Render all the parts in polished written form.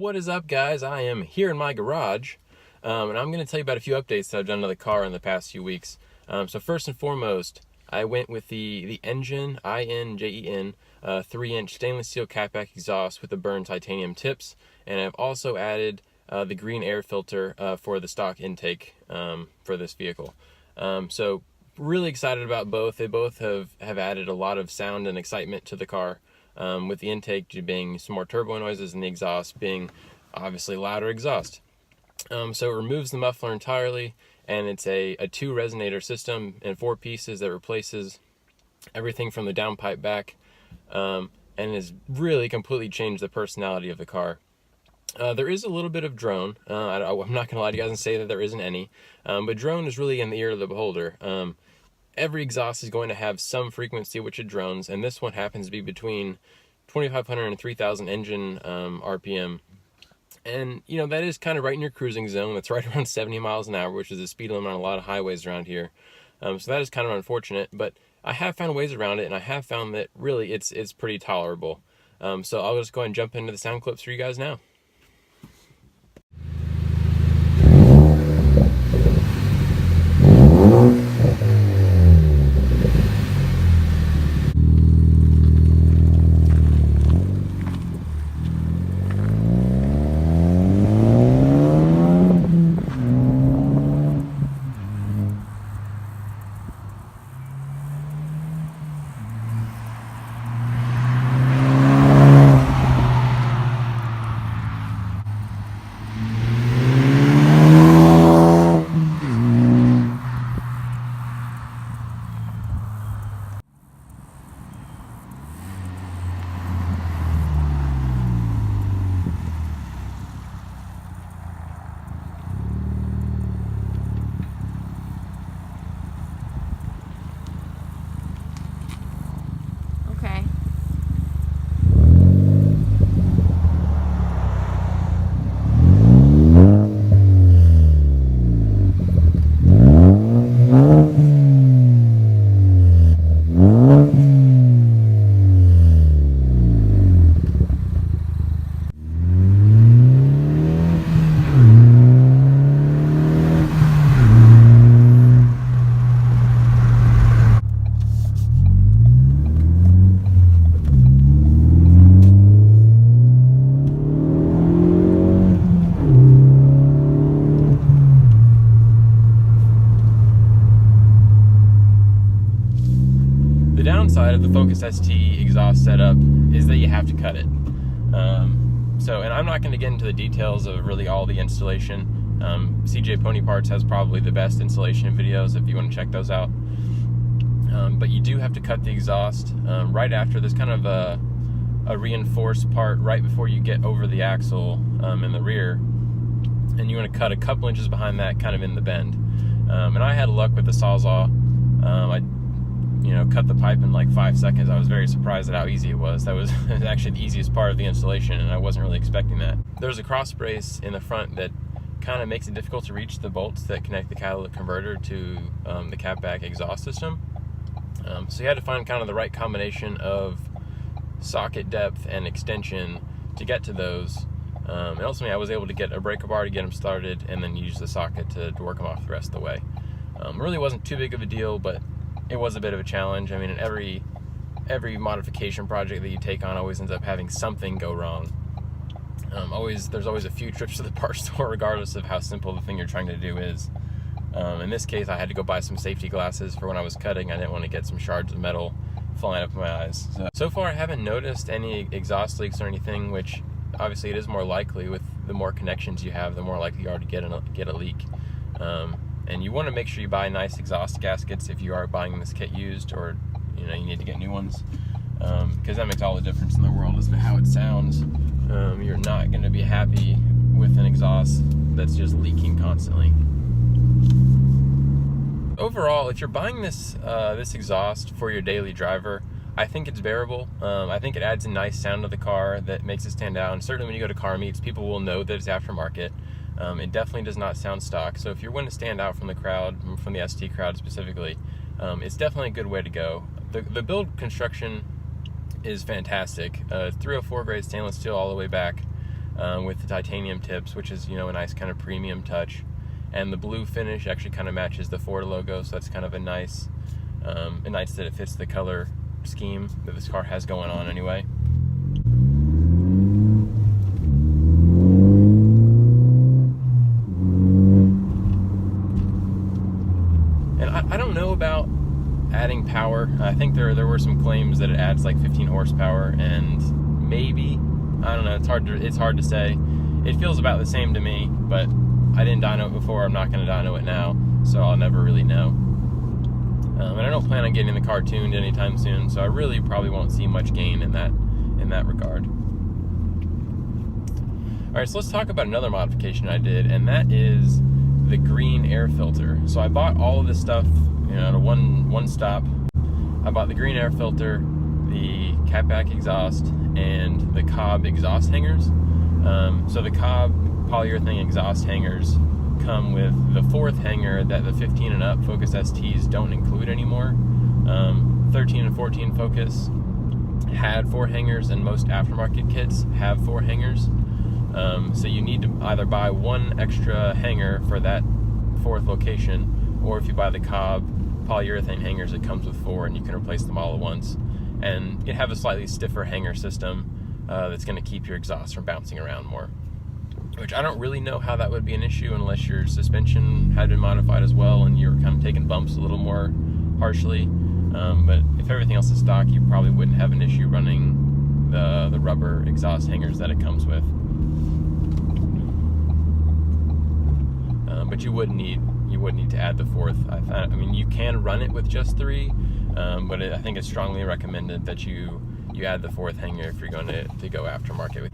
What is up, guys? I am here in my garage, and I'm going to tell you about a few updates that I've done to the car in the past few weeks. So first and foremost, I went with the Injen, I-N-J-E-N, 3-inch stainless steel catback exhaust with the burn titanium tips, and I've also added the green air filter for the stock intake for this vehicle. So really excited about both. They both have added a lot of sound and excitement to the car. With the intake being some more turbo noises and the exhaust being obviously louder exhaust. So it removes the muffler entirely, and it's a 2 resonator system in 4 pieces that replaces everything from the downpipe back, and has really completely changed the personality of the car. There is a little bit of drone. I'm not going to lie to you guys and say that there isn't any, but drone is really in the ear of the beholder. Every exhaust is going to have some frequency which it drones, and this one happens to be between 2,500 and 3,000 engine RPM. And, you know, that is kind of right in your cruising zone. That's right around 70 miles an hour, which is the speed limit on a lot of highways around here. So that is kind of unfortunate, but I have found ways around it, and I have found that really it's pretty tolerable. So I'll just go ahead and jump into the sound clips for you guys now. Okay. The downside of the Focus ST exhaust setup is that you have to cut it. And I'm not going to get into the details of really all the installation. CJ Pony Parts has probably the best installation videos if you want to check those out. But you do have to cut the exhaust right after. There's kind of a reinforced part right before you get over the axle in the rear, and you want to cut a couple inches behind that, kind of in the bend. And I had luck with the Sawzall. I cut the pipe in like 5 seconds. I was very surprised at how easy it was. That was actually the easiest part of the installation, and I wasn't really expecting that. There's a cross brace in the front that kind of makes it difficult to reach the bolts that connect the catalytic converter to the catback exhaust system. So you had to find kind of the right combination of socket depth and extension to get to those. And ultimately I was able to get a breaker bar to get them started, and then use the socket to work them off the rest of the way. It really wasn't too big of a deal, but it was a bit of a challenge. I mean, in every modification project that you take on always ends up having something go wrong. There's always a few trips to the parts store, regardless of how simple the thing you're trying to do is. In this case, I had to go buy some safety glasses for when I was cutting. I didn't want to get some shards of metal flying up my eyes. So far, I haven't noticed any exhaust leaks or anything, which obviously it is more likely. With the more connections you have, the more likely you are to get a leak. And you want to make sure you buy nice exhaust gaskets if you are buying this kit used, or you need to get new ones, because that makes all the difference in the world as to how it sounds. You're not going to be happy with an exhaust that's just leaking constantly. Overall, if you're buying this exhaust for your daily driver, I think it's bearable. I think it adds a nice sound to the car that makes it stand out, and certainly when you go to car meets, people will know that it's aftermarket. It definitely does not sound stock, so if you're going to stand out from the crowd, from the ST crowd specifically, it's definitely a good way to go. The build construction is fantastic. 304 grade stainless steel all the way back. with the titanium tips, which is, a nice kind of premium touch. And the blue finish actually kind of matches the Ford logo, so that's kind of a nice that it fits the color scheme that this car has going on anyway. And I don't know about adding power. I think there were some claims that it adds like 15 horsepower, and maybe, I don't know, it's hard to say. It feels about the same to me, but I didn't dyno it before, I'm not going to dyno it now, so I'll never really know. And I don't plan on getting the car tuned anytime soon, so I really probably won't see much gain in that regard. Alright, so let's talk about another modification I did, and that is the green air filter. So I bought all of this stuff, at one stop. I bought the green air filter, the catback exhaust, and the Cobb exhaust hangers. So the Cobb polyurethane exhaust hangers come with the 4th hanger that the 15 and up Focus STs don't include anymore. 13 and 14 Focus had 4 hangers, and most aftermarket kits have 4 hangers. So you need to either buy 1 extra hanger for that 4th location, or if you buy the Cobb polyurethane hangers, it comes with 4 and you can replace them all at once. And you have a slightly stiffer hanger system that's going to keep your exhaust from bouncing around more. Which I don't really know how that would be an issue unless your suspension had been modified as well and you were kind of taking bumps a little more harshly. But if everything else is stock, you probably wouldn't have an issue running the rubber exhaust hangers that it comes with. But you would need to add the 4th. I mean, you can run it with just 3, but I think it's strongly recommended that you add the 4th hanger if you're going to go aftermarket with.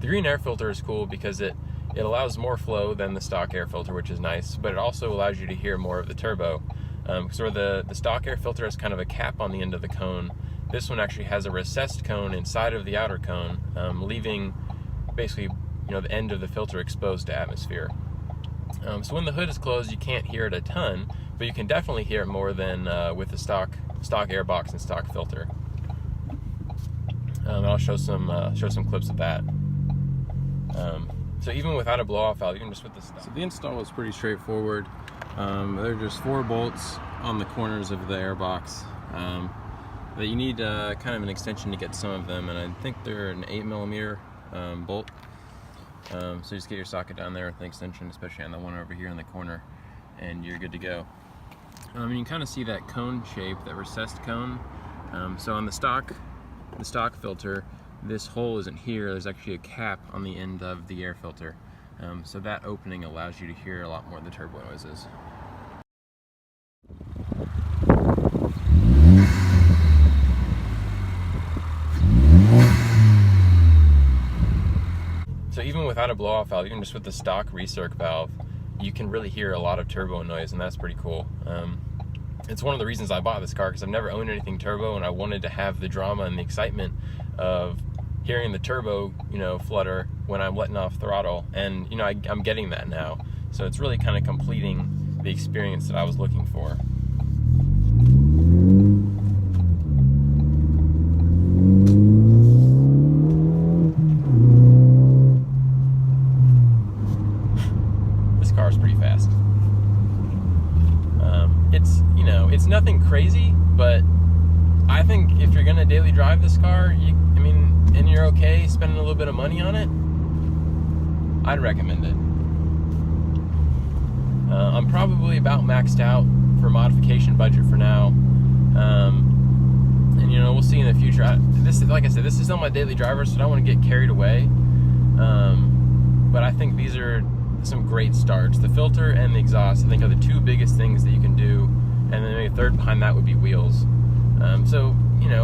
The green air filter is cool because it allows more flow than the stock air filter, which is nice, but it also allows you to hear more of the turbo. So the stock air filter has kind of a cap on the end of the cone. This one actually has a recessed cone inside of the outer cone, leaving basically the end of the filter exposed to atmosphere. So when the hood is closed, you can't hear it a ton, but you can definitely hear it more than with the stock air box and stock filter. I'll show some clips of that. So even without a blow-off valve, even just with the stock. So the install is pretty straightforward. There are just 4 bolts on the corners of the air box. But you need kind of an extension to get some of them, and I think they're an 8mm bolt. So just get your socket down there with an extension, especially on the one over here in the corner, and you're good to go. You can kind of see that cone shape, that recessed cone. So on the stock filter, this hole isn't here. There's actually a cap on the end of the air filter. So that opening allows you to hear a lot more of the turbo noises. So even without a blow-off valve, even just with the stock recirc valve, you can really hear a lot of turbo noise, and that's pretty cool. It's one of the reasons I bought this car, because I've never owned anything turbo, and I wanted to have the drama and the excitement of hearing the turbo, flutter when I'm letting off throttle, and I'm getting that now. So it's really kind of completing the experience that I was looking for. This car is pretty fast. It's nothing crazy, but I think if you're gonna daily drive this car, and you're okay spending a little bit of money on it, I'd recommend it. I'm probably about maxed out for modification budget for now, and we'll see in the future. Like I said, this is still my daily driver, so I don't want to get carried away. But I think these are some great starts. The filter and the exhaust, I think, are the 2 biggest things that you can do, and then maybe a third behind that would be wheels. So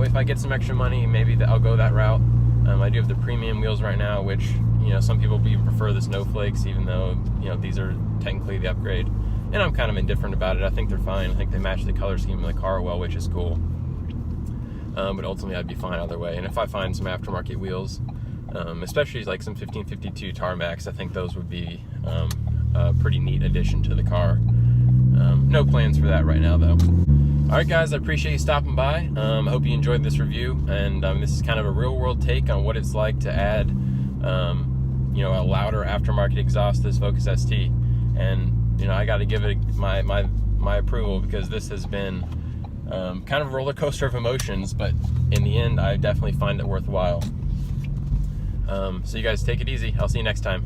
if I get some extra money, maybe I'll go that route. I do have the premium wheels right now, which some people even prefer the snowflakes, even though these are technically the upgrade. And I'm kind of indifferent about it. I think they're fine. I think they match the color scheme of the car well, which is cool. But ultimately, I'd be fine either way. And if I find some aftermarket wheels, especially like some 1552 Tarmacs, I think those would be a pretty neat addition to the car. No plans for that right now, though. Alright guys, I appreciate you stopping by. I hope you enjoyed this review, and this is kind of a real-world take on what it's like to add you know, a louder aftermarket exhaust, this Focus ST, and you know, I got to give it my approval, because this has been kind of a roller coaster of emotions, but in the end I definitely find it worthwhile. So you guys take it easy. I'll see you next time.